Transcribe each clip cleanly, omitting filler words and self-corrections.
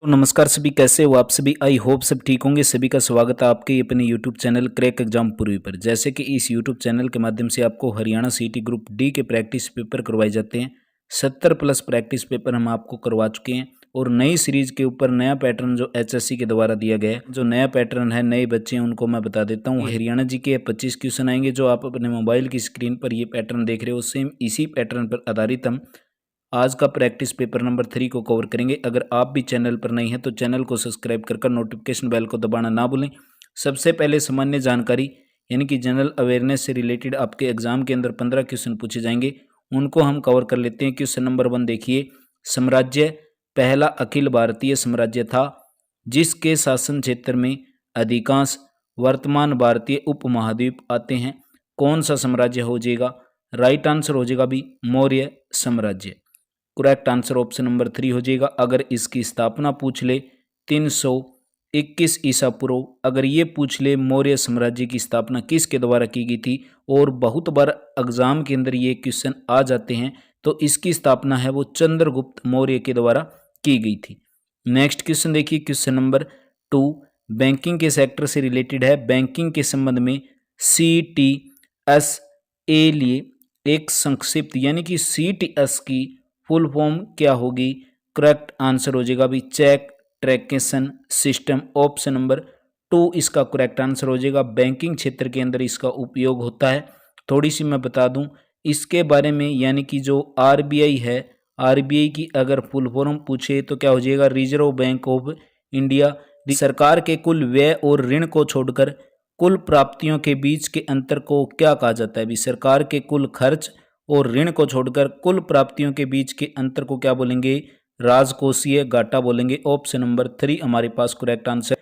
तो नमस्कार सभी, कैसे हो आप सभी। आई होप सब ठीक होंगे। सभी का स्वागत है आपके अपने यूट्यूब चैनल क्रैक एग्जाम पूर्वी पर। जैसे कि इस यूट्यूब चैनल के माध्यम से आपको हरियाणा सीटी ग्रुप डी के प्रैक्टिस पेपर करवाए जाते हैं। 70 प्लस प्रैक्टिस पेपर हम आपको करवा चुके हैं और नई सीरीज के ऊपर नया पैटर्न जो एचएससी के द्वारा दिया गया है, जो नया पैटर्न है, नए बच्चे हैं उनको मैं बता देता हूँ। हरियाणा जी के 25 क्वेश्चन आएंगे जो आप अपने मोबाइल की स्क्रीन पर ये पैटर्न देख रहे हो, सेम इसी पैटर्न पर आधारित हम आज का प्रैक्टिस पेपर नंबर 3 को कवर करेंगे। अगर आप भी चैनल पर नए हैं तो चैनल को सब्सक्राइब कर नोटिफिकेशन बेल को दबाना ना भूलें। सबसे पहले सामान्य जानकारी यानी कि जनरल अवेयरनेस से रिलेटेड आपके एग्जाम के अंदर 15 क्वेश्चन पूछे जाएंगे, उनको हम कवर कर लेते हैं। क्वेश्चन नंबर 1 देखिए, साम्राज्य पहला अखिल भारतीय साम्राज्य था जिसके शासन क्षेत्र में अधिकांश वर्तमान भारतीय उपमहाद्वीप आते हैं। कौन सा साम्राज्य हो जाएगा? राइट आंसर हो जाएगा भी मौर्य साम्राज्य। करेक्ट आंसर ऑप्शन नंबर 3 हो जाएगा। अगर इसकी स्थापना पूछ ले 321 ईसा पूर्व, अगर ये पूछ ले मौर्य साम्राज्य की स्थापना किसके द्वारा की गई थी, और बहुत बार एग्जाम के अंदर ये क्वेश्चन आ जाते हैं, तो इसकी स्थापना है वो चंद्रगुप्त मौर्य के द्वारा की गई थी। नेक्स्ट क्वेश्चन देखिए, क्वेश्चन नंबर 2 बैंकिंग के सेक्टर से रिलेटेड है। बैंकिंग के संबंध में CTS ए लिए एक संक्षिप्त यानी कि CTS की फुल फॉर्म क्या होगी? करेक्ट आंसर हो जाएगा भी चेक ट्रैकेशन सिस्टम। ऑप्शन नंबर 2 इसका करेक्ट आंसर हो जाएगा। बैंकिंग क्षेत्र के अंदर इसका उपयोग होता है। थोड़ी सी मैं बता दूं इसके बारे में, यानी कि जो RBI है, RBI की अगर फुल फॉर्म पूछे तो क्या हो जाएगा? Reserve bank of India. सरकार के कुल व्यय और ऋण को छोड़कर कुल प्राप्तियों के बीच के अंतर को क्या कहा जाता है? भी सरकार के कुल खर्च और ऋण को छोड़कर कुल प्राप्तियों के बीच के अंतर को क्या बोलेंगे? राजकोषीय घाटा बोलेंगे। ऑप्शन नंबर 3 हमारे पास करेक्ट आंसर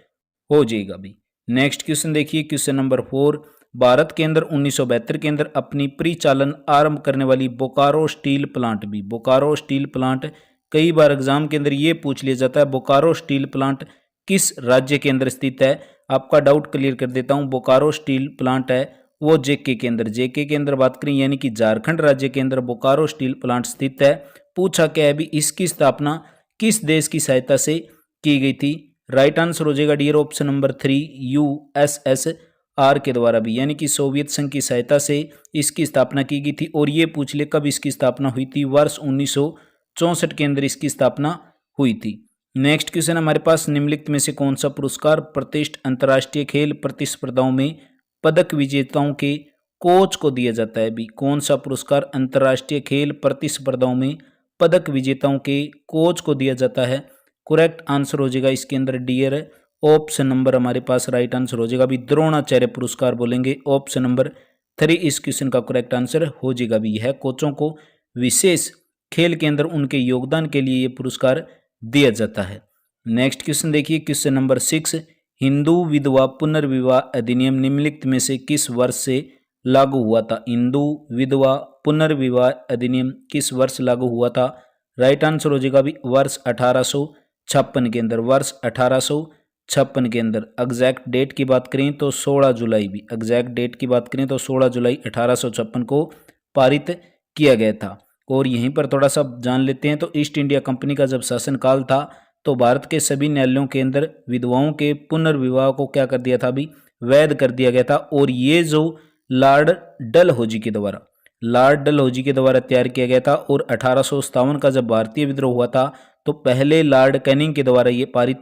हो जाएगा भी। नेक्स्ट क्वेश्चन देखिए, क्वेश्चन नंबर 4 भारत के अंदर 1972 के अंदर अपनी परिचालन आरंभ करने वाली बोकारो स्टील प्लांट भी, बोकारो स्टील प्लांट कई बार एग्जाम के अंदर ये पूछ लिया जाता है, बोकारो स्टील प्लांट किस राज्य के अंदर स्थित है? आपका डाउट क्लियर कर देता हूं। बोकारो स्टील प्लांट है वो जेके के अंदर, जेके के अंदर बात करें यानी कि झारखंड राज्य के अंदर बोकारो स्टील प्लांट स्थित है। पूछा क्या है भी, इसकी स्थापना किस देश की सहायता से की गई थी? राइट आंसर हो जाएगा डियर ऑप्शन नंबर 3 USSR के द्वारा भी, यानी कि सोवियत संघ की सहायता से इसकी स्थापना की गई थी। और ये पूछ ले कब इसकी स्थापना हुई थी? वर्ष 1964 के अंदर इसकी स्थापना हुई थी। नेक्स्ट क्वेश्चन हमारे पास, निम्नलिखित में से कौन सा पुरस्कार प्रतिष्ठित अंतर्राष्ट्रीय खेल प्रतिस्पर्धाओं में पदक विजेताओं के कोच को दिया जाता है? भी कौन सा पुरस्कार अंतर्राष्ट्रीय खेल प्रतिस्पर्धाओं में पदक विजेताओं के कोच को दिया जाता है? करेक्ट आंसर हो जाएगा इसके अंदर डियर ऑप्शन नंबर हमारे पास राइट आंसर हो जाएगा भी द्रोणाचार्य पुरस्कार बोलेंगे। ऑप्शन नंबर 3 इस क्वेश्चन का करेक्ट आंसर हो जाएगा भी। यह कोचों को विशेष खेल के अंदर उनके योगदान के लिए ये पुरस्कार दिया जाता है। नेक्स्ट क्वेश्चन देखिए, क्वेश्चन नंबर 6 हिंदू विधवा पुनर्विवाह अधिनियम निम्नलिखित में से किस वर्ष से लागू हुआ था? हिंदू विधवा पुनर्विवाह अधिनियम किस वर्ष लागू हुआ था? राइट आंसर हो जाएगा भी वर्ष 1856 के अंदर, वर्ष 1856 के अंदर। एग्जैक्ट डेट की बात करें तो 16 जुलाई भी, एग्जैक्ट डेट की बात करें तो 16 जुलाई 1856 को पारित किया गया था। और यहीं पर थोड़ा सा जान लेते हैं, तो ईस्ट इंडिया कंपनी का जब शासनकाल था तो भारत के सभी न्यायालयों के अंदर विधवाओं के पुनर्विवाह को क्या कर दिया था? भी वैध कर दिया गया था। और ये जो लॉर्ड डलहौजी के द्वारा, लॉर्ड डलहौजी के द्वारा तैयार किया गया था। और 1857 का जब भारतीय विद्रोह हुआ था तो पहले लॉर्ड कैनिंग के द्वारा ये पारित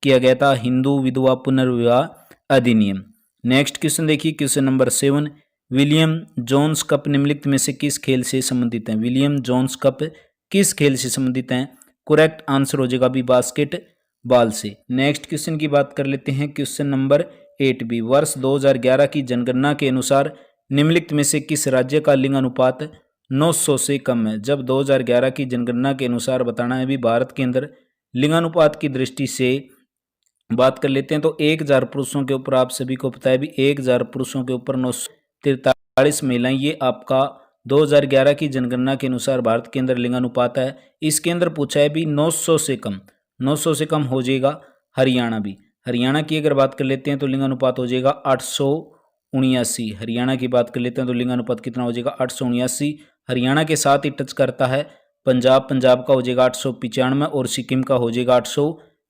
किया गया था, हिंदू विधवा पुनर्विवाह अधिनियम। नेक्स्ट क्वेश्चन देखिए, क्वेश्चन नंबर 7 विलियम जोन्स कप निम्नलिखित में से किस खेल से संबंधित है? विलियम जोन्स कप किस खेल से संबंधित है? करेक्ट आंसर हो जाएगा भी बास्केट बॉल से। नेक्स्ट क्वेश्चन की बात कर लेते हैं, क्वेश्चन नंबर 8 भी, वर्ष 2011 की जनगणना के अनुसार निम्नलिखित में से किस राज्य का लिंगानुपात 900 से कम है? जब 2011 की जनगणना के अनुसार बताना है भी भारत के अंदर लिंगानुपात की दृष्टि से बात कर लेते हैं तो 1000 पुरुषों के ऊपर आप सभी को पता है भी 1000 पुरुषों के ऊपर 943 महिलाएं, ये आपका 2011 की जनगणना के अनुसार भारत के अंदर लिंगानुपात है। इसके अंदर पूछा है भी 900 से कम, 900 से कम हो जाएगा हरियाणा भी। हरियाणा की अगर बात कर लेते हैं तो लिंगानुपात हो जाएगा 879। हरियाणा की बात कर लेते हैं तो लिंगानुपात कितना हो जाएगा? 879। हरियाणा के साथ ही टच करता है पंजाब, पंजाब का हो जाएगा 895 और सिक्किम का हो जाएगा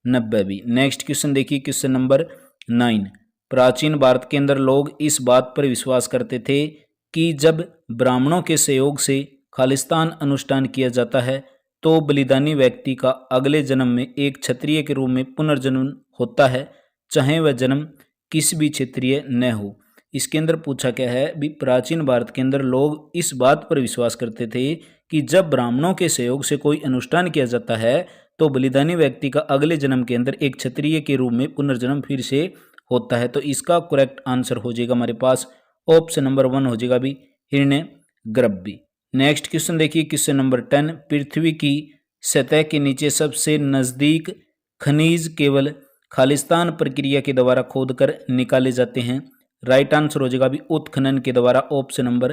90 भी। नेक्स्ट क्वेश्चन देखिए क्वेश्चन नंबर 9। प्राचीन भारत के अंदर लोग इस बात पर विश्वास करते थे कि जब ब्राह्मणों के सहयोग से खालिस्तान अनुष्ठान किया जाता है तो बलिदानी व्यक्ति का अगले जन्म में एक क्षत्रिय के रूप में पुनर्जन्म होता है, चाहे वह जन्म किस भी क्षत्रिय न हो। इसके अंदर पूछा क्या है भी, प्राचीन भारत के अंदर लोग इस बात पर विश्वास करते थे कि जब ब्राह्मणों के सहयोग से कोई अनुष्ठान किया जाता है तो बलिदानी व्यक्ति का अगले जन्म के अंदर एक क्षत्रिय के रूप में पुनर्जन्म फिर से होता है। तो इसका करेक्ट आंसर हो जाएगा हमारे पास ऑप्शन नंबर 1 हो जाएगा भी, हिरण्यगर्भ भी। नेक्स्ट क्वेश्चन देखिए क्वेश्चन नंबर 10। पृथ्वी की सतह के नीचे सबसे नजदीक खनिज केवल खालिस्तान प्रक्रिया के द्वारा खोदकर निकाले जाते हैं। राइट आंसर हो जाएगा भी उत्खनन के द्वारा, ऑप्शन नंबर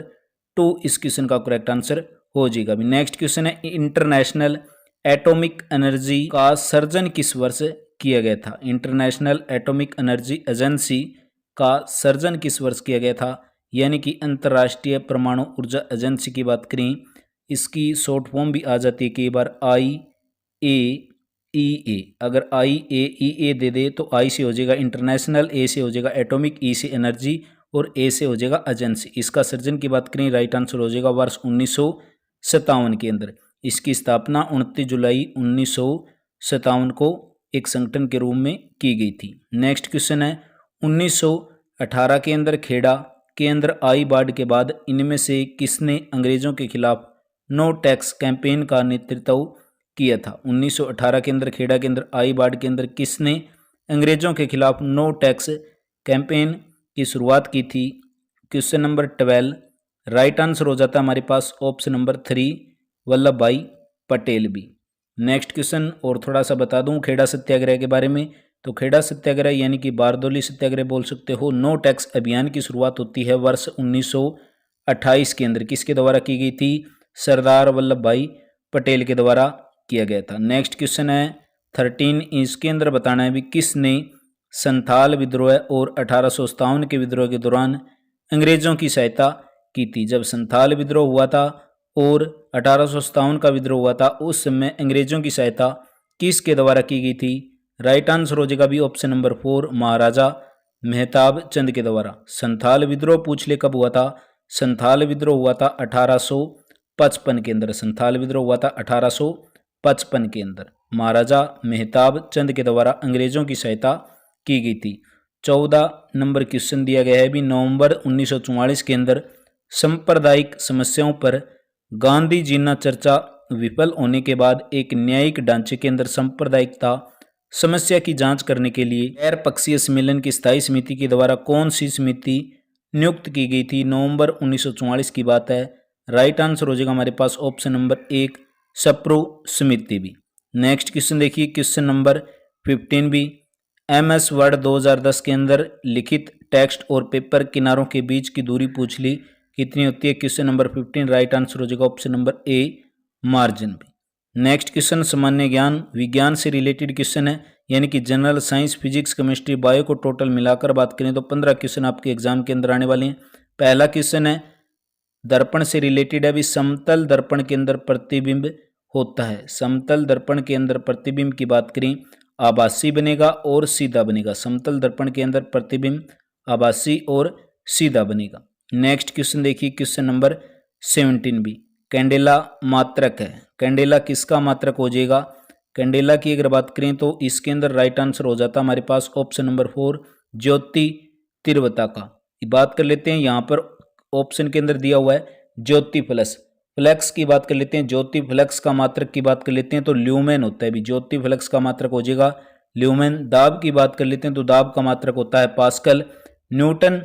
2 इस क्वेश्चन का करेक्ट आंसर हो जाएगा भी। नेक्स्ट क्वेश्चन है इंटरनेशनल एटॉमिक एनर्जी का सर्जन किस वर्ष किया गया था। इंटरनेशनल एटॉमिक एनर्जी एजेंसी का सर्जन किस वर्ष किया गया था, यानी कि अंतर्राष्ट्रीय परमाणु ऊर्जा एजेंसी की बात करें, इसकी शॉर्ट फॉर्म भी आ जाती है कई बार IAEA। अगर IAEA दे दे तो I से हो जाएगा इंटरनेशनल, A से हो जाएगा एटॉमिक, E से एनर्जी और A से हो जाएगा एजेंसी। इसका सर्जन की बात करें, राइट आंसर हो जाएगा वर्ष 1957 के अंदर। इसकी स्थापना 29 जुलाई 1957 को एक संगठन के रूप में की गई थी। नेक्स्ट क्वेश्चन है 1918 के अंदर खेड़ा के अंदर आई बाढ़ के बाद इनमें से किसने अंग्रेजों के खिलाफ नो टैक्स कैंपेन का नेतृत्व किया था। 1918 के अंदर खेड़ा के अंदर आई बाढ़ के अंदर किसने अंग्रेजों के खिलाफ नो टैक्स कैंपेन की शुरुआत की थी। क्वेश्चन नंबर 12 राइट आंसर हो जाता है हमारे पास ऑप्शन नंबर 3 वल्लभ भाई पटेल भी। नेक्स्ट क्वेश्चन और थोड़ा सा बता दूं खेड़ा सत्याग्रह के बारे में। तो खेड़ा सत्याग्रह यानी कि बारदौली सत्याग्रह बोल सकते हो। नो टैक्स अभियान की शुरुआत होती है वर्ष 1928 के अंदर। किसके द्वारा की गई थी, सरदार वल्लभ भाई पटेल के द्वारा किया गया था। नेक्स्ट क्वेश्चन है 13, इसके अंदर बताना है भी किसने संथाल विद्रोह और 1857 के विद्रोह के दौरान अंग्रेजों की सहायता की थी। जब संथाल विद्रोह हुआ था और 1857 का विद्रोह हुआ था उस समय अंग्रेजों की सहायता किसके द्वारा की गई थी। राइट आंसर हो जाएगा भी ऑप्शन नंबर 4 महाराजा मेहताब चंद के द्वारा। संथाल विद्रोह पूछ ले कब हुआ था, संथाल विद्रोह हुआ था 1855 के अंदर। संथाल विद्रोह हुआ था 1855 के अंदर, महाराजा मेहताब चंद के द्वारा अंग्रेजों की सहायता की गई थी। 14 नंबर क्वेश्चन दिया गया है भी नवंबर 1944 के अंदर सांप्रदायिक समस्याओं पर गांधी जीना चर्चा विफल होने के बाद एक न्यायिक ढांचे के अंदर सांप्रदायिकता समस्या की जांच करने के लिए गैर पक्षीय सम्मेलन की स्थायी समिति के द्वारा कौन सी समिति नियुक्त की गई थी। नवंबर 1944 की बात है। राइट आंसर हो जाएगा हमारे पास ऑप्शन नंबर 1 सप्रू समिति भी। नेक्स्ट क्वेश्चन देखिए क्वेश्चन नंबर 15 भी। MS वर्ड 2010 के अंदर लिखित टेक्स्ट और पेपर किनारों के बीच की दूरी पूछ ली कितनी होती है। क्वेश्चन नंबर 15 राइट आंसर हो जाएगा ऑप्शन नंबर A मार्जिन भी। नेक्स्ट क्वेश्चन सामान्य ज्ञान विज्ञान से रिलेटेड क्वेश्चन है, यानी कि general science physics chemistry bio को टोटल मिलाकर बात करें तो 15 क्वेश्चन आपके एग्जाम के अंदर आने वाले हैं। पहला क्वेश्चन है दर्पण से रिलेटेड है, अभी समतल दर्पण के अंदर प्रतिबिंब होता है। समतल दर्पण के अंदर प्रतिबिंब की बात करें आभासी बनेगा और सीधा बनेगा। समतल दर्पण के अंदर प्रतिबिंब आभासी और सीधा बनेगा। नेक्स्ट क्वेश्चन देखिए क्वेश्चन नंबर 17 भी। कैंडेला मात्रक है, कैंडेला किसका मात्रक हो जाएगा। कैंडेला की अगर बात करें तो इसके अंदर राइट आंसर हो जाता है हमारे पास ऑप्शन नंबर 4 ज्योति तीव्रता का। बात कर लेते हैं यहाँ पर ऑप्शन के अंदर दिया हुआ है ज्योति फ्लक्स, फ्लक्स की बात कर लेते हैं। ज्योति फ्लक्स का मात्रक की बात कर लेते हैं तो ल्यूमेन होता है भी। ज्योति फ्लक्स का मात्रक हो जाएगा ल्यूमेन। दाब की बात कर लेते हैं तो दाब का मात्रक होता है पास्कल। न्यूटन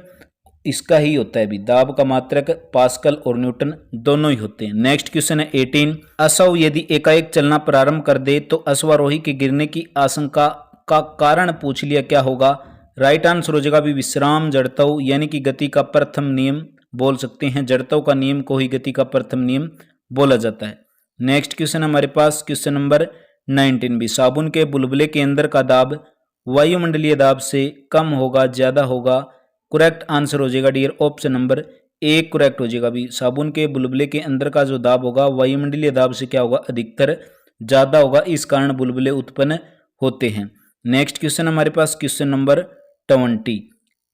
इसका ही होता है भी, दाब का मात्रक पास्कल और न्यूटन दोनों ही होते हैं। नेक्स्ट क्वेश्चन है 18 अश्व यदि एकाएक चलना प्रारंभ कर दे तो अश्वारोही के गिरने की आशंका का कारण पूछ लिया क्या होगा। राइट आंसर हो जाएगा भी विश्राम जड़त्व, यानी कि गति का प्रथम नियम बोल सकते हैं। जड़त्व का नियम को ही गति का प्रथम नियम बोला जाता है। नेक्स्ट क्वेश्चन हमारे पास क्वेश्चन नंबर 19 भी। साबुन के बुलबुले के अंदर का दाब वायुमंडलीय दाब से कम होगा ज्यादा होगा। करेक्ट आंसर हो जाएगा डियर ऑप्शन नंबर 1 करेक्ट हो जाएगा भी। साबुन के बुलबुले के अंदर का जो दाब होगा वायुमंडलीय दाब से क्या होगा अधिकतर ज्यादा होगा, इस कारण बुलबुले उत्पन्न होते हैं। नेक्स्ट क्वेश्चन हमारे पास क्वेश्चन नंबर 20।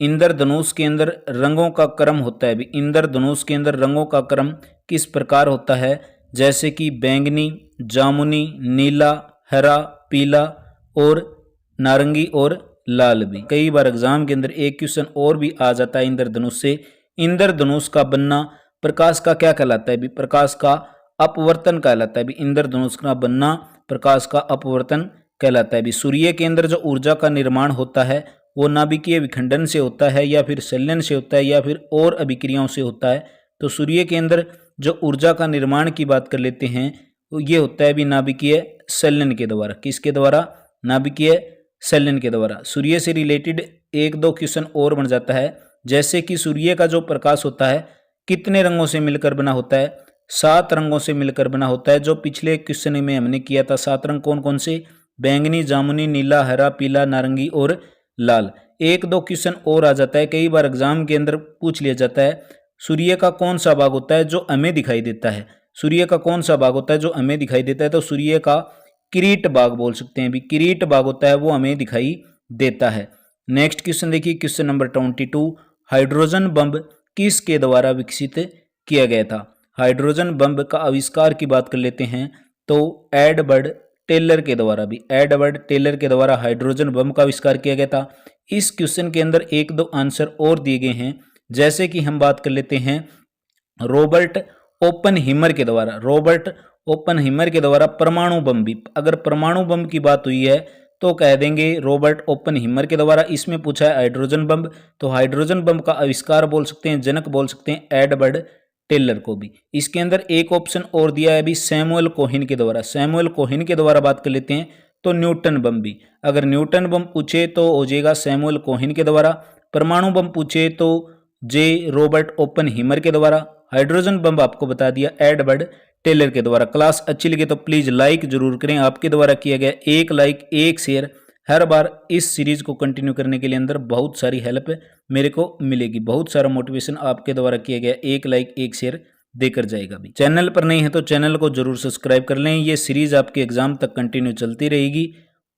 इंद्रधनुष के अंदर रंगों का क्रम होता है। इंद्रधनुष के अंदर रंगों का क्रम किस प्रकार होता है? जैसे कि बैंगनी, जामुनी, नीला, हरा, पीला और नारंगी और लाल भी। कई बार एग्जाम के अंदर एक क्वेश्चन और भी आ जाता है इंद्रधनुष से। इंद्रधनुष का बनना प्रकाश का क्या कहलाता है? भी प्रकाश का अपवर्तन कहलाता है। भी इंद्रधनुष का बनना प्रकाश का अपवर्तन कहलाता है। भी सूर्य के अंदर जो ऊर्जा का निर्माण होता है वो नाभिकीय विखंडन से होता है या फिर संलयन से होता है या फिर और अभिक्रियाओं से होता है। तो सूर्य के अंदर जो ऊर्जा का निर्माण की बात कर लेते हैं ये होता है भी नाभिकीय संलयन के द्वारा। किसके द्वारा? नाभिकीय संलयन के द्वारा। सूर्य से रिलेटेड एक दो क्वेश्चन और बन जाता है। जैसे कि सूर्य का जो प्रकाश होता है कितने रंगों से मिलकर बना होता है? 7 रंगों से मिलकर बना होता है। जो पिछले क्वेश्चन में हमने किया था 7 रंग कौन कौन से? बैंगनी, जामुनी, नीला, हरा, पीला, नारंगी और लाल। एक दो क्वेश्चन और आ जाता है। कई बार एग्जाम के अंदर पूछ लिया जाता है सूर्य का कौन सा भाग होता है जो हमें दिखाई देता है? सूर्य का कौन सा भाग होता है जो हमें दिखाई देता है? तो सूर्य का किरीट भाग बोल सकते हैं। भी किरीट भाग होता है वो हमें दिखाई देता है। नेक्स्ट क्वेश्चन देखिए क्वेश्चन नंबर 22। हाइड्रोजन बम किसके द्वारा विकसित किया गया था? हाइड्रोजन बम का आविष्कार की बात कर लेते हैं तो एडवर्ड टेलर के द्वारा। भी एडवर्ड टेलर के द्वारा हाइड्रोजन बम का आविष्कार किया गया था। इस क्वेश्चन के अंदर एक दो आंसर और दिए गए हैं। जैसे कि हम बात कर लेते हैं रॉबर्ट ओपनहीमर के द्वारा। रॉबर्ट ओपनहीमर के द्वारा परमाणु बम भी, अगर परमाणु बम की बात हुई है तो कह देंगे रॉबर्ट ओपनहीमर के द्वारा। इसमें पूछा है हाइड्रोजन बम, तो हाइड्रोजन बम का आविष्कार बोल सकते हैं, जनक बोल सकते हैं एडवर्ड टेलर को भी। इसके अंदर एक ऑप्शन और दिया है अभी सैमुअल कोहिन के द्वारा। सैमुअल कोहिन के द्वारा बात कर लेते हैं तो न्यूटन बम भी। अगर न्यूटन बम पूछे तो हो जाएगा सैमुअल कोहिन के द्वारा। परमाणु बम पूछे तो जे रॉबर्ट ओपनहीमर के द्वारा। हाइड्रोजन बम आपको बता दिया एडवर्ड टेलर के द्वारा। क्लास अच्छी लगे तो प्लीज लाइक जरूर करें। आपके द्वारा किया गया एक लाइक एक शेयर हर बार इस सीरीज को कंटिन्यू करने के लिए अंदर बहुत सारी हेल्प मेरे को मिलेगी। बहुत सारा मोटिवेशन आपके द्वारा किया गया एक लाइक एक शेयर देकर जाएगा। भी चैनल पर नहीं है तो चैनल को जरूर सब्सक्राइब कर लें। ये सीरीज आपके एग्जाम तक कंटिन्यू चलती रहेगी।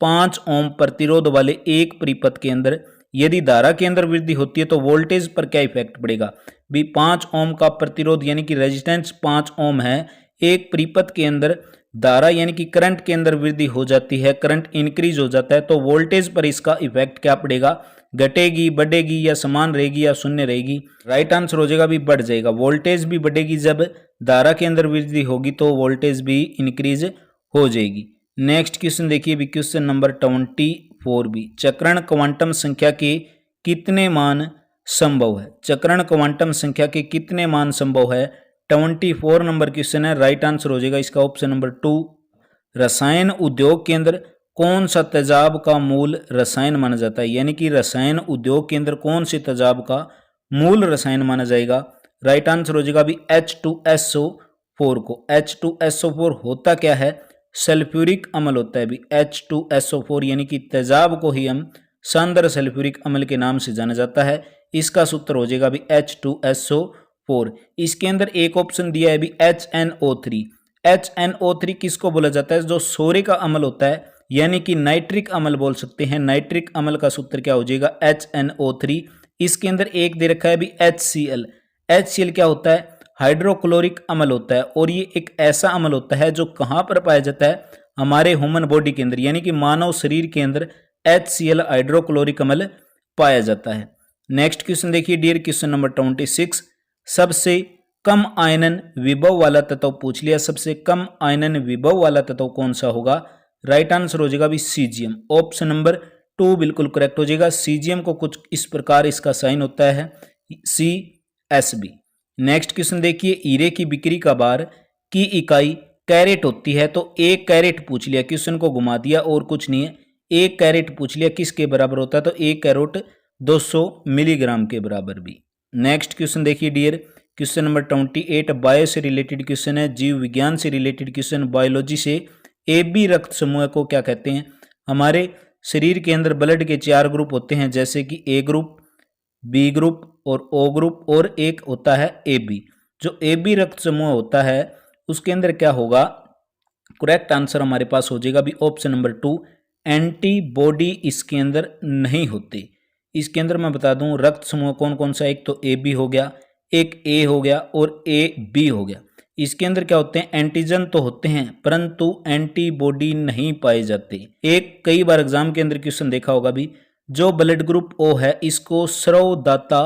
5 ओम प्रतिरोध वाले एक परिपथ के अंदर यदि धारा के अंदर वृद्धि होती है तो वोल्टेज पर क्या इफेक्ट पड़ेगा? भी 5 ओम का प्रतिरोध यानी कि रेजिस्टेंस 5 ओम है। एक परिपथ के अंदर धारा यानी कि करंट के अंदर वृद्धि हो जाती है, करंट इंक्रीज हो जाता है, तो वोल्टेज पर इसका इफेक्ट क्या पड़ेगा? घटेगी, बढ़ेगी या समान रहेगी या शून्य रहेगी? राइट आंसर हो जाएगा भी बढ़ जाएगा। वोल्टेज भी बढ़ेगी जब धारा के अंदर वृद्धि होगी तो वोल्टेज भी इंक्रीज हो जाएगी। नेक्स्ट क्वेश्चन देखिए भी क्वेश्चन नंबर 24 भी। चक्रण क्वांटम संख्या के कितने मान संभव है? चक्रण क्वांटम संख्या के कितने मान संभव है? 24 नंबर क्वेश्चन है। राइट आंसर हो जाएगा इसका ऑप्शन नंबर 2। रसायन उद्योग के अंदर कौन सा तेजाब का मूल रसायन माना जाता है? यानी कि रसायन उद्योग के अंदर कौन से तेजाब का मूल रसायन माना जाएगा? राइट आंसर हो जाएगा भी H2SO4 को। H2SO4 होता क्या है? सल्फ्यूरिक अम्ल होता है भी। H2SO4 यानी कि तेजाब को ही हम सांद्र सल्फ्यूरिक अम्ल के नाम से जाना जाता है। इसका सूत्र हो जाएगा भी H2SO4। इसके अंदर एक ऑप्शन दिया है भी HNO3। HNO3 किसको बोला जाता है? जो सोरे का अम्ल होता है यानी कि नाइट्रिक अम्ल बोल सकते हैं। नाइट्रिक अम्ल का सूत्र क्या हो जाएगा? HNO3। इसके अंदर एक दे रखा है भी HCl। HCl क्या होता है? हाइड्रोक्लोरिक अम्ल होता है और ये एक ऐसा अम्ल होता है जो कहाँ पर पाया जाता है? हमारे ह्यूमन बॉडी के अंदर यानी कि मानव शरीर के अंदर HCl हाइड्रोक्लोरिक अम्ल पाया जाता है। नेक्स्ट क्वेश्चन देखिए डियर क्वेश्चन नंबर 26। सबसे कम आयनन विभव वाला तत्व पूछ लिया। सबसे कम आयनन विभव वाला तत्व कौन सा होगा? राइट आंसर हो जाएगा भी सीजियम। ऑप्शन नंबर 2 बिल्कुल करेक्ट हो जाएगा। सीजियम को कुछ इस प्रकार इसका साइन होता है CSB। नेक्स्ट क्वेश्चन देखिए हीरे की बिक्री का बार की इकाई कैरेट होती है। तो 1 कैरेट पूछ लिया, क्वेश्चन को घुमा दिया और कुछ नहीं है। 1 कैरेट पूछ लिया किसके बराबर होता है? तो 1 कैरेट 200 मिलीग्राम के बराबर भी। नेक्स्ट क्वेश्चन देखिए डियर क्वेश्चन नंबर 28। बायो से रिलेटेड क्वेश्चन है, जीव विज्ञान से रिलेटेड क्वेश्चन, बायोलॉजी से। AB रक्त समूह को क्या कहते हैं? हमारे शरीर के अंदर ब्लड के 4 ग्रुप होते हैं जैसे कि A ग्रुप, B ग्रुप और O ग्रुप और एक होता है AB। जो AB रक्त समूह होता है उसके अंदर क्या होगा? करेक्ट आंसर हमारे पास हो जाएगा भी ऑप्शन नंबर 2 एंटीबॉडी इसके अंदर नहीं होते। इसके अंदर मैं बता दूं रक्त समूह कौन कौन सा, एक तो ए बी हो गया, एक ए हो गया और ए बी हो गया। इसके अंदर क्या होते हैं, एंटीजन तो होते हैं परंतु एंटीबॉडी नहीं पाए जाते। एक कई बार एग्जाम के अंदर क्वेश्चन देखा होगा भी, जो ब्लड ग्रुप ओ है इसको स्रवदाता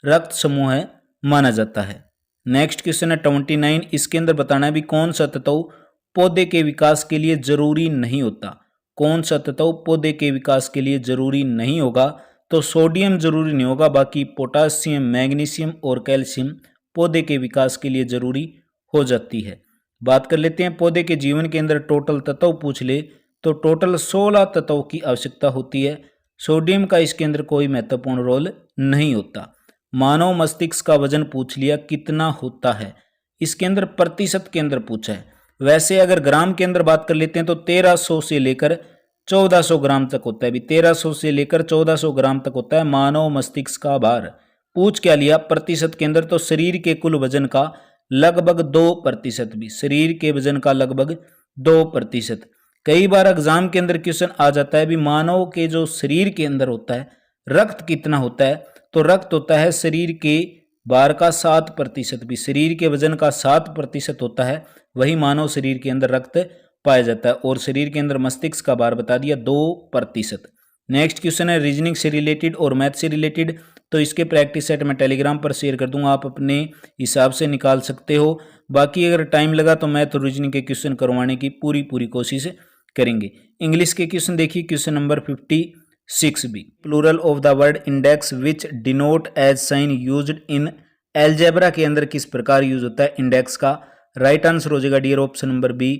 रक्त समूह है माना जाता है। नेक्स्ट क्वेश्चन है 29, इसके अंदर बताना है भी कौन सा तत्व पौधे के विकास के लिए जरूरी नहीं होता। कौन सा तत्व पौधे के विकास के लिए जरूरी नहीं होगा, तो सोडियम जरूरी नहीं होगा, बाकी पोटासियम, मैग्नीशियम और कैल्शियम पौधे के विकास के लिए जरूरी हो जाती है। बात कर लेते हैं पौधे के जीवन के अंदर टोटल तत्व पूछ ले तो टोटल 16 तत्वों की आवश्यकता होती है। सोडियम का इसके अंदर कोई महत्वपूर्ण रोल नहीं होता। मानव मस्तिष्क का वजन पूछ लिया कितना होता है, इसके अंदर प्रतिशत के अंदर पूछा है। वैसे अगर ग्राम के अंदर बात कर लेते हैं तो 1300 से लेकर 1400 ग्राम तक होता है। भी 1300 से लेकर 1400 ग्राम तक होता है मानव मस्तिष्क का भार। पूछ क्या लिया प्रतिशत के अंदर, तो शरीर के कुल वजन का लगभग 2%, भी शरीर के वजन का लगभग 2%। कई बार एग्जाम के अंदर क्वेश्चन आ जाता है भी मानव के जो शरीर के अंदर होता है रक्त कितना होता है, तो रक्त होता है शरीर के भार का 7%, भी शरीर के वजन का 7% होता है, वही मानव शरीर के अंदर रक्त पाया जाता है। और शरीर के अंदर मस्तिष्क का भार बता दिया 2%। नेक्स्ट क्वेश्चन है रीजनिंग से रिलेटेड और मैथ से रिलेटेड, तो इसके प्रैक्टिस सेट मैं टेलीग्राम पर शेयर कर दूंगा, आप अपने हिसाब से निकाल सकते हो। बाकी अगर टाइम लगा तो मैथ और रीजनिंग के क्वेश्चन करवाने की पूरी कोशिश करेंगे। इंग्लिश के क्वेश्चन देखिए, question number 56 B, plural of the word index which denote as sign used in algebra के अंदर किस प्रकार यूज होता है इंडेक्स का। राइट आंसर हो जाएगा डियर ऑप्शन नंबर बी,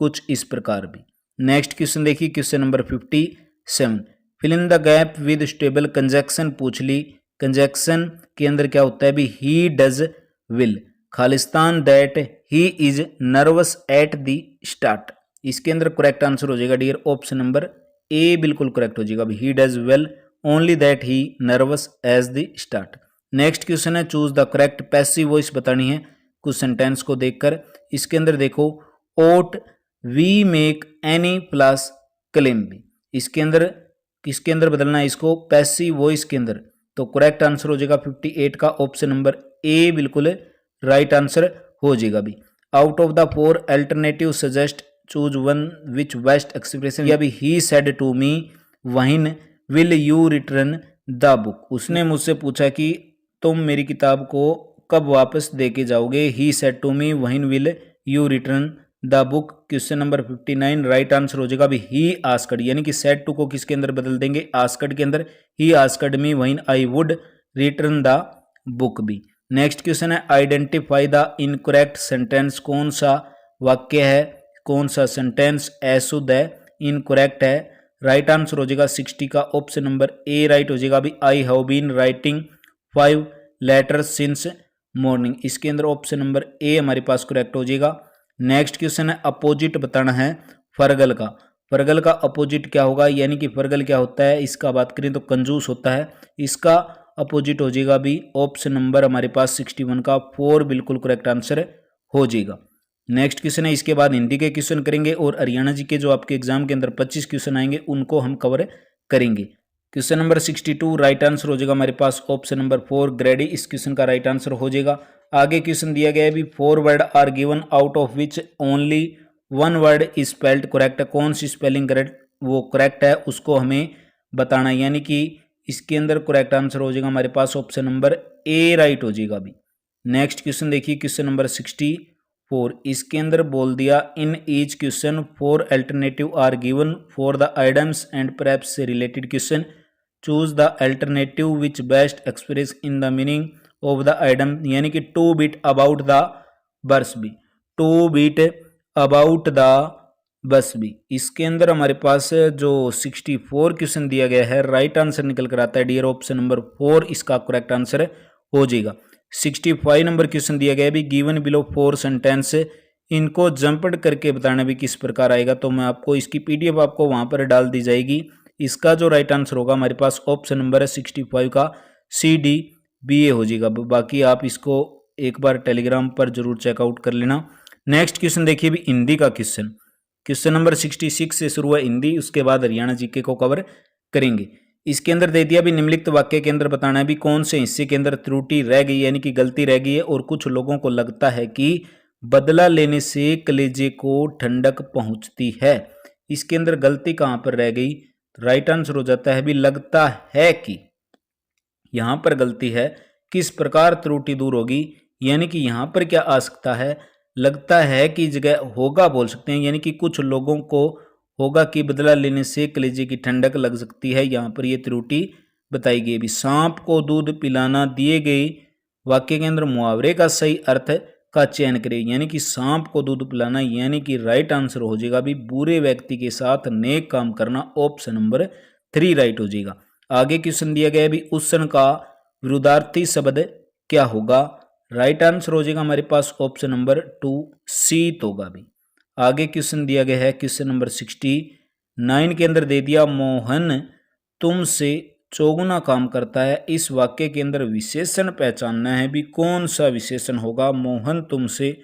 कुछ इस प्रकार भी। नेक्स्ट क्वेश्चन देखिए, question number 57, fill in the gap with stable conjunction पूछ ली। कंजक्शन के अंदर क्या होता है भी, ही डज विल, खालिस्तान that he is nervous at the start. इसके अंदर करेक्ट आंसर हो जाएगा डियर ऑप्शन नंबर ए, बिल्कुल करेक्ट हो जाएगा। He does well only that he nervous as the start. Next question है choose the correct passive voice बतानी है कुछ सेंटेंस को देखकर। इसके अंदर देखो, ought we make any plus claim B, इसके अंदर किसके अंदर बदलना है इसको, पैसिव वॉइस के अंदर। तो करेक्ट आंसर हो जाएगा 58 का ऑप्शन नंबर ए, बिल्कुल राइट आंसर हो जाएगा भी। Out of the 4 alternative suggest choose one which best expression, या भी he said to me when will you return the book, उसने मुझसे पूछा कि तुम मेरी किताब को कब वापस दे के जाओगे। He said to me when will you return the book. Question number 59 right answer हो जाएगा भी ही आस्क्ड, यानी कि सेड टू को किसके अंदर बदल देंगे, आस्क्ड के अंदर। He asked me when I would return the book भी। नेक्स्ट क्वेश्चन है आइडेंटिफाई द इनकरेक्ट सेंटेंस, कौन सा वाक्य है, कौन सा सेंटेंस अशुद्ध है, इनकरेक्ट है। राइट आंसर हो जाएगा 60 का ऑप्शन नंबर ए राइट हो जाएगा भी। I have been writing 5 letters since morning, इसके अंदर ऑप्शन नंबर ए हमारे पास करेक्ट हो जाएगा। नेक्स्ट क्वेश्चन है अपोजिट बताना है फरगल का। फरगल का अपोजिट क्या होगा, यानी कि फरगल क्या होता है, इसका बात करें तो कंजूस होता है, इसका अपोजिट हो जाएगा भी ऑप्शन नंबर हमारे पास 61 का 4 बिल्कुल करेक्ट आंसर हो जाएगा। नेक्स्ट क्वेश्चन है, इसके बाद हिंदी के क्वेश्चन करेंगे और हरियाणा जी के जो आपके एग्जाम के अंदर 25 क्वेश्चन आएंगे उनको हम कवर करेंगे। क्वेश्चन नंबर 62 राइट आंसर हो जाएगा हमारे पास ऑप्शन नंबर 4 ग्रेडी, इस क्वेश्चन का राइट आंसर हो जाएगा। आगे क्वेश्चन दिया गया है भी 4 word are given out of which only 1 word is spelled correct, कौन सी स्पेलिंग करेक्ट वो करेक्ट है उसको हमें बताना है, यानी कि इसके अंदर करेक्ट आंसर हो जाएगा हमारे पास ऑप्शन नंबर ए राइट हो जाएगा अभी। नेक्स्ट क्वेश्चन देखिए, क्वेश्चन नंबर 64, इसके अंदर बोल दिया in each question 4 alternative are given for the items and perhaps से related question, choose the alternative which best express in the meaning of the item, यानी कि 2 beat about the bush B, 2 beat about the bush भी। इसके अंदर हमारे पास जो 64 question दिया गया है राइट आंसर निकल कर आता है डियर ऑप्शन नंबर 4, इसका करेक्ट आंसर हो जाएगा। 65 नंबर क्वेश्चन दिया गया है भी गिवन बिलो 4 सेंटेंस, इनको जंपड करके बताना भी किस प्रकार आएगा, तो मैं आपको इसकी पीडीएफ आपको वहां पर डाल दी जाएगी। इसका जो राइट आंसर होगा हमारे पास ऑप्शन नंबर है 65 का CDBA हो जाएगा। बाकी आप इसको एक बार टेलीग्राम पर जरूर चेकआउट कर लेना। नेक्स्ट क्वेश्चन देखिए भी हिंदी का क्वेश्चन, क्वेश्चन नंबर 66 से शुरू है हिंदी, उसके बाद हरियाणा जीके को कवर करेंगे। इसके अंदर दे दिया भी निम्नलिखित वाक्य के अंदर बताना है भी कौन से हिस्से के अंदर त्रुटि रह गई यानी कि गलती रह गई है और कुछ लोगों को लगता है कि बदला लेने से कलेजे को ठंडक पहुंचती है। इसके अंदर गलती कहां पर रह गई? राइट आंसर हो जाता है भी लगता है कि। यहां पर गलती है, किस प्रकार त्रुटि दूर होगी, यानी कि यहां पर क्या आ सकता है, लगता है कि जगह होगा बोल सकते हैं, यानी कि कुछ लोगों को होगा कि बदला लेने से कलेजे की ठंडक लग सकती है। यहां पर यह त्रुटि बताई गई। भी सांप को दूध पिलाना दिए गए वाक्य के अंदर मुहावरे का सही अर्थ का चयन करें, यानी कि सांप को दूध पिलाना, यानी कि राइट आंसर हो जाएगा भी बुरे व्यक्ति के साथ नेक काम करना, ऑप्शन नंबर 3 राइट हो जाएगा। आगे क्वेश्चन दिया गया भी उष्ण का विरुद्धार्थी शब्द क्या होगा? राइट आंसर हो जाएगा हमारे पास ऑप्शन नंबर 2 शीत होगा भी। आगे क्वेश्चन दिया गया है क्वेश्चन नंबर 69 के अंदर दे दिया मोहन तुमसे चौगुना काम करता है। इस वाक्य के अंदर विशेषण पहचानना है भी कौन सा विशेषण होगा? मोहन तुमसे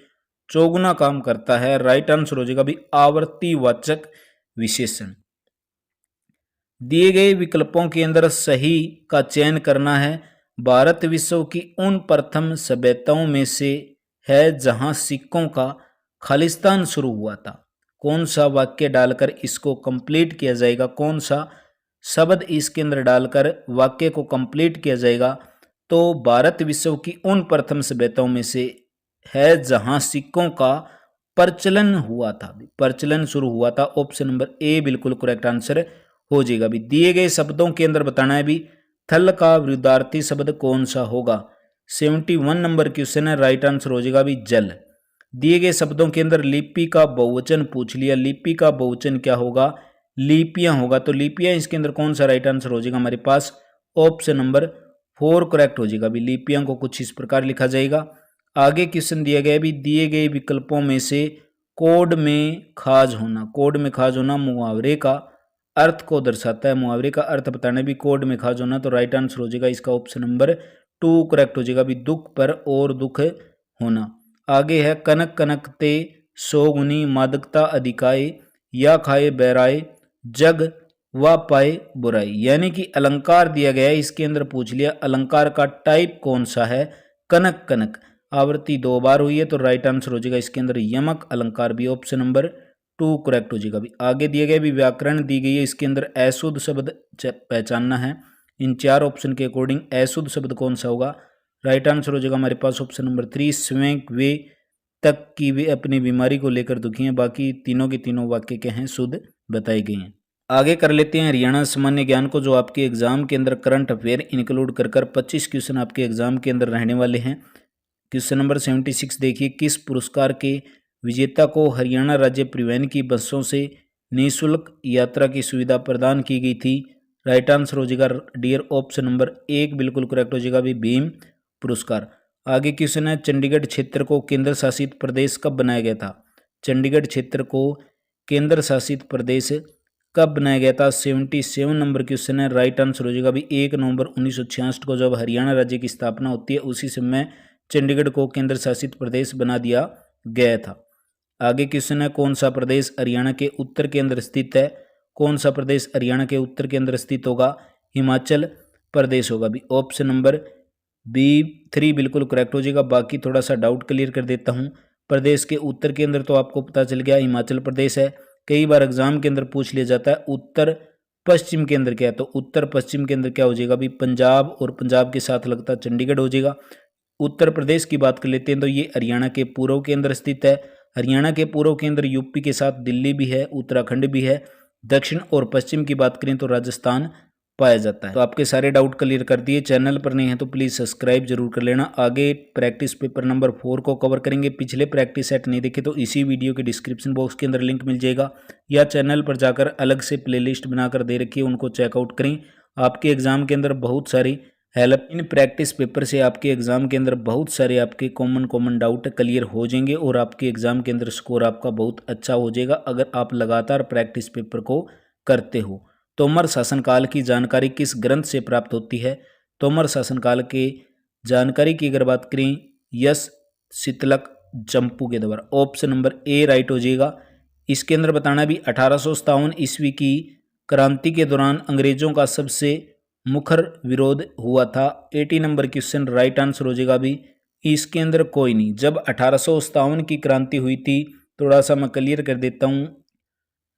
चौगुना काम करता है, राइट आंसर हो जाएगा भी आवर्तीवाचक विशेषण। दिए गए विकल्पों के अंदर सही का चयन करना है। भारत विश्व की उन प्रथम सभ्यताओं में से है जहां सिक्कों का खालिस्तान शुरू हुआ था। कौन सा वाक्य डालकर इसको कंप्लीट किया जाएगा? कौन सा शब्द इसके अंदर डालकर वाक्य को कंप्लीट किया जाएगा? तो भारत विश्व की उन प्रथम सभ्यताओं में से है जहां सिक्कों का प्रचलन हुआ था, प्रचलन शुरू हुआ था। ऑप्शन नंबर ए बिल्कुल करेक्ट आंसर हो जाएगा। भी दिए गए शब्दों के अंदर बताना है भी थल का विरुद्धार्थी शब्द कौन सा होगा? 71 नंबर क्वेश्चन है, राइट आंसर हो जाएगा भी जल। दिए गए शब्दों के अंदर लिपि का बहुवचन पूछ लिया, लिपि का बहुवचन क्या होगा? लिपियां होगा। तो लिपियां इसके अंदर कौन सा राइट आंसर हो जाएगा हमारे पास? ऑप्शन नंबर 4 करेक्ट हो जाएगा। भी लिपियां को कुछ इस प्रकार लिखा जाएगा। आगे क्वेश्चन दिया गया भी दिए गए विकल्पों में से कोड में खाज होना, कोड में खाज होना मुहावरे का अर्थ को दर्शाता है। मुहावरे का अर्थ बताना भी कोड में खाज होना, तो राइट आंसर हो जाएगा इसका ऑप्शन नंबर 2 करेक्ट हो जाएगा। भी दुख पर और दुख होना। आगे है कनक कनकते सोगुनी मादकता अधिकाए या खाए बैराए जग व पाए बुराई, यानी कि अलंकार दिया गया है। इसके अंदर पूछ लिया अलंकार का टाइप कौन सा है? कनक कनक आवृत्ति 2 बार हुई है, तो राइट आंसर हो जाएगा इसके अंदर यमक अलंकार भी, ऑप्शन नंबर 2 करेक्ट हो जाएगा। भी आगे दिया गया भी व्याकरण दी गई है, इसके अंदर अशुद्ध शब्द पहचानना है। इन 4 ऑप्शन के अकॉर्डिंग अशुद्ध शब्द कौन सा होगा? राइट आंसर हो जाएगा हमारे पास ऑप्शन नंबर 3 स्वयं वे तक की वे अपनी बीमारी को लेकर दुखी हैं। बाकी तीनों के तीनों वाक्य क्या हैं? शुद्ध बताए गए हैं। आगे कर लेते हैं हरियाणा सामान्य ज्ञान को, जो आपके एग्जाम के अंदर करंट अफेयर इंक्लूड कर 25 क्वेश्चन आपके एग्जाम के अंदर रहने वाले हैं। क्वेश्चन नंबर 76 देखिए, किस पुरस्कार के विजेता को हरियाणा राज्य परिवहन की बसों से निःशुल्क यात्रा की सुविधा प्रदान की गई थी? राइट आंसर हो जाएगा डियर ऑप्शन नंबर 1 बिल्कुल करेक्ट हो जाएगा भी भीम पुरस्कार। आगे क्वेश्चन है, चंडीगढ़ क्षेत्र को केंद्र शासित प्रदेश कब बनाया गया था? चंडीगढ़ क्षेत्र को केंद्र शासित प्रदेश कब बनाया गया था? 77 नंबर क्वेश्चन है, राइट आंसर हो जाएगा भी 1 नवंबर 1966 को जब हरियाणा राज्य की स्थापना होती है, उसी समय चंडीगढ़ को केंद्र शासित प्रदेश बना दिया गया था। आगे क्वेश्चन है, कौन सा प्रदेश हरियाणा के उत्तर के अंदर स्थित है? कौन सा प्रदेश हरियाणा के उत्तर के अंदर स्थित होगा? हिमाचल प्रदेश होगा भी, ऑप्शन नंबर B3 बिल्कुल करेक्ट हो जाएगा। बाकी थोड़ा सा डाउट क्लियर कर देता हूँ। प्रदेश के उत्तर के अंदर तो आपको पता चल गया हिमाचल प्रदेश है। कई बार एग्जाम के अंदर पूछ लिया जाता है उत्तर पश्चिम के अंदर क्या है, तो उत्तर पश्चिम के अंदर क्या हो जाएगा भी पंजाब, और पंजाब के साथ लगता चंडीगढ़ हो जाएगा। उत्तर प्रदेश की बात कर लेते हैं तो ये हरियाणा के पूर्व के अंदर स्थित है। हरियाणा के पूर्व के अंदर यूपी के साथ दिल्ली भी है, उत्तराखंड भी है। दक्षिण और पश्चिम की बात करें तो राजस्थान पाया जाता है। तो आपके सारे डाउट क्लियर कर दिए। चैनल पर नहीं है तो प्लीज़ सब्सक्राइब जरूर कर लेना। आगे प्रैक्टिस पेपर नंबर 4 को कवर करेंगे। पिछले प्रैक्टिस सेट नहीं देखे तो इसी वीडियो के डिस्क्रिप्शन बॉक्स के अंदर लिंक मिल जाएगा, या चैनल पर जाकर अलग से प्लेलिस्ट बनाकर दे रखी है, उनको चेकआउट करें। आपके एग्जाम के अंदर बहुत सारी हेल्प इन प्रैक्टिस पेपर से आपके एग्जाम के अंदर बहुत सारे आपके कॉमन डाउट क्लियर हो जाएंगे, और आपके एग्जाम के अंदर स्कोर आपका बहुत अच्छा हो जाएगा अगर आप लगातार प्रैक्टिस पेपर को करते हो। तोमर शासनकाल की जानकारी किस ग्रंथ से प्राप्त होती है? तोमर शासनकाल के जानकारी की अगर बात करें यश शीतलक जम्पू के द्वारा, ऑप्शन नंबर ए राइट हो जाएगा। इसके अंदर बताना भी 1857 ईस्वी की क्रांति के दौरान अंग्रेजों का सबसे मुखर विरोध हुआ था। 80 नंबर क्वेश्चन राइट आंसर हो जाएगा भी इसके अंदर कोई नहीं। जब 1857 की क्रांति हुई थी, थोड़ा सा मैं क्लियर कर देता हूँ।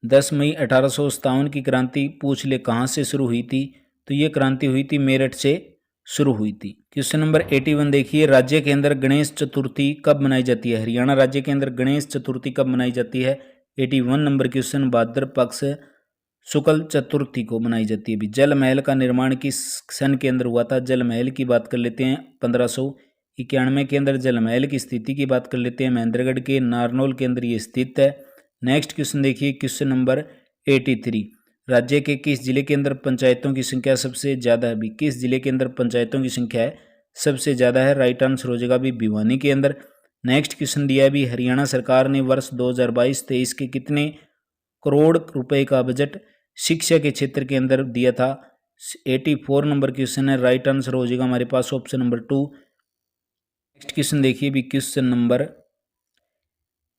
10 मई 1857 की क्रांति पूछ ले कहाँ से शुरू हुई थी, तो ये क्रांति हुई थी मेरठ से शुरू हुई थी। क्वेश्चन नंबर 81 देखिए, राज्य के अंदर गणेश चतुर्थी कब मनाई जाती है? हरियाणा राज्य के अंदर गणेश चतुर्थी कब मनाई जाती है? 81 नंबर क्वेश्चन, भाद्र पक्ष शुक्ल चतुर्थी को मनाई जाती है। जल महल का निर्माण किस सन के अंदर हुआ था? जल महल की बात कर लेते हैं 1591 के अंदर जल महल की स्थिति की बात कर लेते हैं। महेंद्रगढ़ के नारनौल के अंदर ये स्थित है। नेक्स्ट क्वेश्चन देखिए, क्वेश्चन नंबर 83, राज्य के किस जिले के अंदर पंचायतों की संख्या सबसे ज्यादा है? भी किस जिले के अंदर पंचायतों की संख्या है सबसे ज्यादा है? राइट आंसर हो जाएगा भी भिवानी के अंदर। नेक्स्ट क्वेश्चन दिया है भी, हरियाणा सरकार ने वर्ष 2022-23 के कितने करोड़ रुपए का बजट शिक्षा के क्षेत्र के अंदर दिया था? 84 नंबर क्वेश्चन है, राइट आंसर हो जाएगा हमारे पास ऑप्शन नंबर 2। नेक्स्ट क्वेश्चन देखिए भी, क्वेश्चन नंबर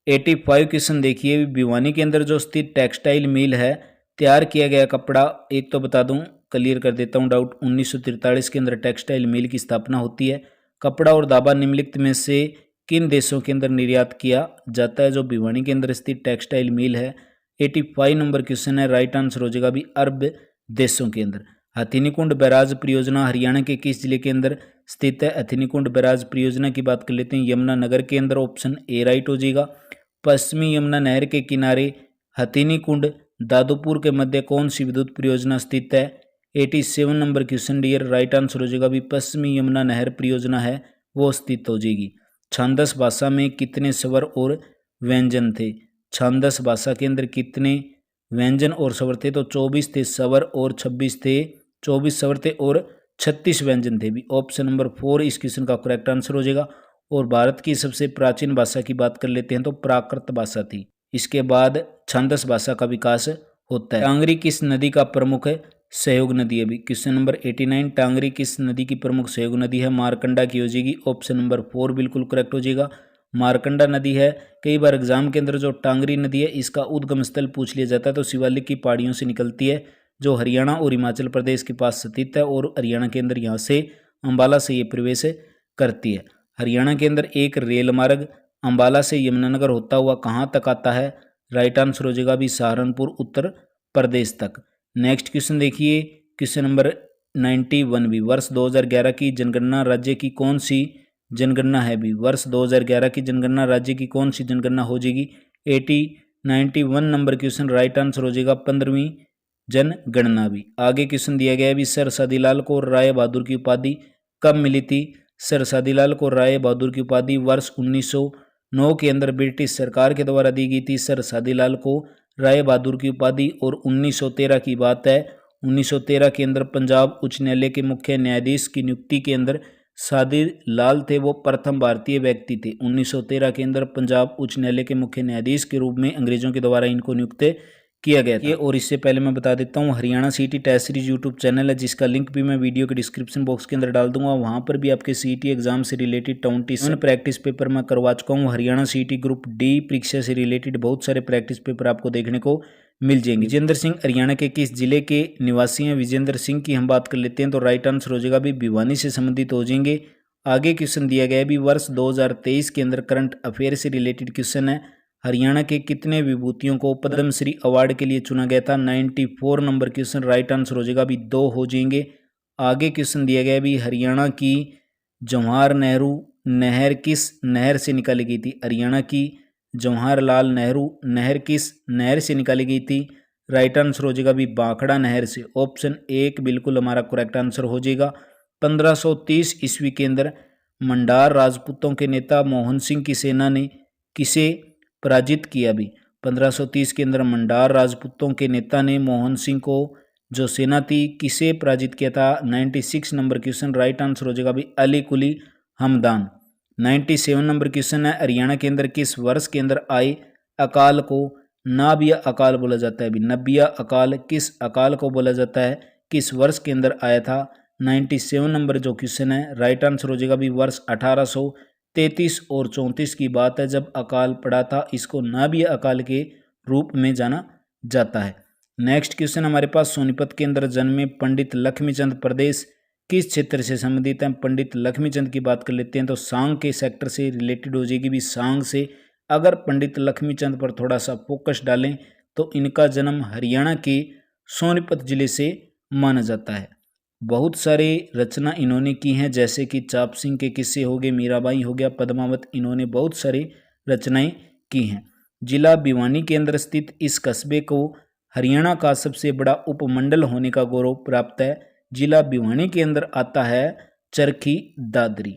85 क्वेश्चन देखिए भी, भिवानी के अंदर जो स्थित टेक्सटाइल मिल है, तैयार किया गया कपड़ा, एक तो बता दूं, क्लियर कर देता हूं डाउट, 1943 के अंदर टेक्सटाइल मिल की स्थापना होती है। कपड़ा और दाबा निम्नलिखित में से किन देशों के अंदर निर्यात किया जाता है? जो भिवानी के अंदर स्थित टेक्सटाइल मिल है। 85 नंबर क्वेश्चन है, राइट आंसर हो जाएगा भी अरब देशों के अंदर। हथिनीकुंड बैराज परियोजना हरियाणा के किस जिले के अंदर स्थित है? हथिनीकुंड बैराज परियोजना की बात कर लेते हैं, यमुनानगर के अंदर, ऑप्शन ए राइट हो जाएगा। पश्चिमी यमुना नहर के किनारे हथिनीकुंड दादुपुर के मध्य कौन सी विद्युत परियोजना स्थित है? 87 number question dear, right answer हो जाएगा भी पश्चिमी यमुना नहर परियोजना है वो स्थित हो जाएगी। छांदस भाषा में कितने स्वर और व्यंजन थे? छांदस भाषा के अंदर कितने व्यंजन और स्वर थे? तो 24 थे स्वर और 26 थे, 24 स्वर थे और 36 व्यंजन थे भी। ऑप्शन नंबर 4 इस क्वेश्चन का करेक्ट आंसर हो जाएगा। और भारत की सबसे प्राचीन भाषा की बात कर लेते हैं तो प्राकृत भाषा थी। इसके बाद छांदस भाषा का विकास होता है। टांगरी किस नदी का प्रमुख सहयोग नदी है? भी क्वेश्चन नंबर 89, टांगरी किस नदी की प्रमुख सहयोग नदी है? मारकंडा की हो जाएगी। ऑप्शन नंबर 4 बिल्कुल करेक्ट हो जाएगा, मारकंडा नदी है। कई बार एग्जाम के अंदर जो टांगरी नदी है इसका उद्गम स्थल पूछ लिया जाता है, तो शिवालिक की पहाड़ियों से निकलती है जो हरियाणा और हिमाचल प्रदेश के पास स्थित है, और हरियाणा के अंदर यहाँ से अंबाला से ये प्रवेश करती है। हरियाणा के अंदर एक रेल मार्ग अंबाला से यमुनानगर होता हुआ कहाँ तक आता है? राइट आंसर हो जाएगा भी सहारनपुर उत्तर प्रदेश तक। नेक्स्ट क्वेश्चन देखिए, क्वेश्चन नंबर 91 भी, वर्ष 2011 की जनगणना राज्य की कौन सी जनगणना है? भी वर्ष 2011 की जनगणना राज्य की कौन सी जनगणना हो जाएगी? 91 नंबर क्वेश्चन, राइट आंसर हो जाएगा 15वीं जनगणना भी। आगे क्वेश्चन दिया गया है भी, सर शादीलाल को राय बहादुर की उपाधि कब मिली थी? सर शादीलाल को राय बहादुर की उपाधि वर्ष 1909 के अंदर ब्रिटिश सरकार के द्वारा दी गई थी सर शादीलाल को राय बहादुर की उपाधि। और 1913 की बात है, 1913 के अंदर पंजाब उच्च न्यायालय के मुख्य न्यायाधीश की नियुक्ति के अंदर शादीलाल थे वो प्रथम भारतीय व्यक्ति थे। 1913 के अंदर पंजाब उच्च न्यायालय के मुख्य न्यायाधीश के रूप में अंग्रेजों के द्वारा इनको नियुक्त किया गया था। और इससे पहले मैं बता देता हूँ, हरियाणा सीटी टेस्ट सीरीज यूट्यूब चैनल है जिसका लिंक भी मैं वीडियो के डिस्क्रिप्शन बॉक्स के अंदर डाल दूंगा। वहां पर भी आपके सीटी एग्जाम से रिलेटेड 27 प्रैक्टिस पेपर मैं करवा चुका हूँ। हरियाणा सीटी ग्रुप डी परीक्षा से रिलेटेड बहुत सारे प्रैक्टिस पेपर आपको देखने को मिल जाएंगे। विजेंद्र सिंह हरियाणा के किस जिले के निवासी हैं? विजेंद्र सिंह की हम बात कर लेते हैं तो राइट आंसर हो जाएगा भी भिवानी से संबंधित हो जाएंगे। आगे क्वेश्चन दिया गया है भी, वर्ष 2023 के अंदर करंट अफेयर से रिलेटेड क्वेश्चन है, हरियाणा के कितने विभूतियों को पद्मश्री अवार्ड के लिए चुना गया था? 94 नंबर क्वेश्चन, राइट आंसर हो जाएगा भी 2 हो जाएंगे। आगे क्वेश्चन दिया गया है भी, हरियाणा की जवाहर नेहरू नहर किस नहर से निकाली गई थी? हरियाणा की जवाहरलाल नेहरू नहर किस नहर से निकाली गई थी? राइट आंसर हो जाएगा भी भाखड़ा नहर से। ऑप्शन 1 बिल्कुल हमारा करेक्ट आंसर हो जाएगा। 1530 ईस्वी के अंदर मंडार राजपूतों के नेता मोहन सिंह की सेना ने किसे पराजित किया? भी 1530 के अंदर मंडार राजपूतों के नेता ने मोहन सिंह को जो सेना थी किसे पराजित किया था? 96 नंबर क्वेश्चन, राइट आंसर हो जाएगा भी अली कुली हमदान। 97 नंबर क्वेश्चन है, हरियाणा के अंदर किस वर्ष के अंदर आए अकाल को नाबिया अकाल बोला जाता है? भी नबिया अकाल किस अकाल को बोला जाता है, किस वर्ष के अंदर आया था? 97 नंबर जो क्वेश्चन है, राइट आंसर हो जाएगा भी वर्ष 1833 और 34 की बात है जब अकाल पड़ा था। इसको नाबिया अकाल के रूप में जाना जाता है। नेक्स्ट क्वेश्चन हमारे पास, सोनीपत के अंदर जन्मे पंडित लक्ष्मीचंद प्रदेश किस क्षेत्र से संबंधित है। पंडित लक्ष्मीचंद की बात कर लेते हैं तो सांग के सेक्टर से रिलेटेड हो जाएगी भी, सांग से। अगर पंडित लक्ष्मीचंद पर थोड़ा सा फोकस डालें तो इनका जन्म हरियाणा के सोनीपत जिले से माना जाता है। बहुत सारे रचना इन्होंने की हैं, जैसे कि चाप सिंह के किस्से हो गए, मीराबाई हो गया, पद्मावत, इन्होंने बहुत सारी रचनाएं की हैं। जिला भिवानी के अंदर स्थित इस कस्बे को हरियाणा का सबसे बड़ा उपमंडल होने का गौरव प्राप्त है। जिला भिवानी के अंदर आता है चरखी दादरी।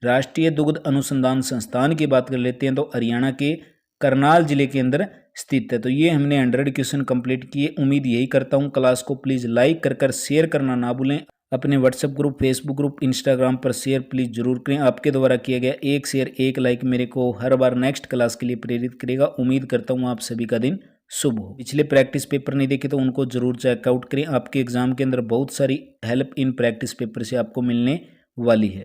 राष्ट्रीय दुग्ध अनुसंधान संस्थान की बात कर लेते हैं तो हरियाणा के करनाल जिले के अंदर स्थित है। तो ये हमने 100 क्वेश्चन कंप्लीट किए। उम्मीद यही करता हूँ क्लास को प्लीज़ लाइक कर शेयर करना ना भूलें। अपने WhatsApp group, Facebook group, Instagram पर शेयर प्लीज़ जरूर करें। आपके द्वारा किया गया एक शेयर, एक लाइक मेरे को हर बार नेक्स्ट क्लास के लिए प्रेरित करेगा। उम्मीद करता हूँ आप सभी का दिन शुभ हो। पिछले प्रैक्टिस पेपर नहीं देखे तो उनको जरूर चेकआउट करें। आपके एग्जाम के अंदर बहुत सारी हेल्प इन प्रैक्टिस पेपर से आपको मिलने वाली है।